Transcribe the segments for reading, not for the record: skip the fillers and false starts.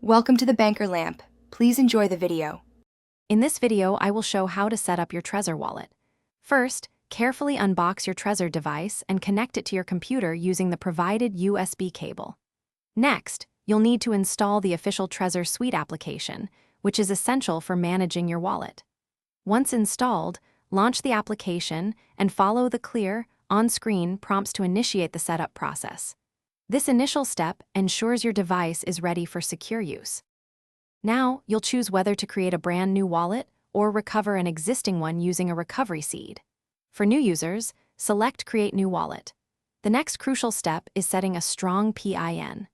Welcome to the Banker Lamp. Please enjoy the video. In this video, I will show how to set up your Trezor wallet. First, carefully unbox your Trezor device and connect it to your computer using the provided USB cable. Next, you'll need to install the official Trezor Suite application, which is essential for managing your wallet. Once installed, launch the application and follow the clear, on-screen prompts to initiate the setup process. This initial step ensures your device is ready for secure use. Now, you'll choose whether to create a brand new wallet or recover an existing one using a recovery seed. For new users, select Create New Wallet. The next crucial step is setting a strong PIN.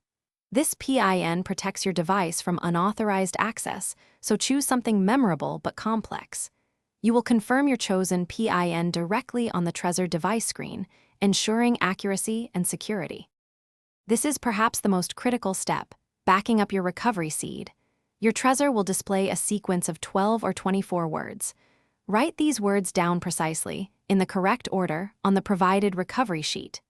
This PIN protects your device from unauthorized access, so choose something memorable but complex. You will confirm your chosen PIN directly on the Trezor device screen, ensuring accuracy and security. This is perhaps the most critical step, backing up your recovery seed. Your Trezor will display a sequence of 12 or 24 words. Write these words down precisely, in the correct order, on the provided recovery sheet.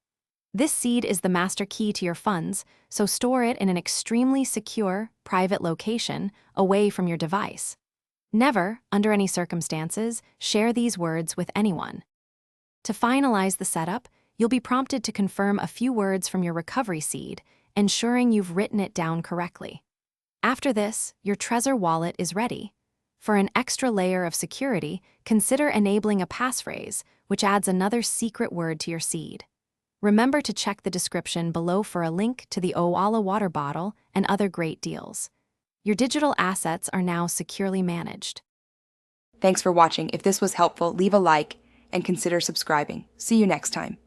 This seed is the master key to your funds, so store it in an extremely secure, private location, away from your device. Never, under any circumstances, share these words with anyone. To finalize the setup, you'll be prompted to confirm a few words from your recovery seed, ensuring you've written it down correctly. After this, your Trezor wallet is ready. For an extra layer of security, consider enabling a passphrase, which adds another secret word to your seed. Remember to check the description below for a link to the Owala water bottle and other great deals. Your digital assets are now securely managed. Thanks for watching. If this was helpful, leave a like and consider subscribing. See you next time.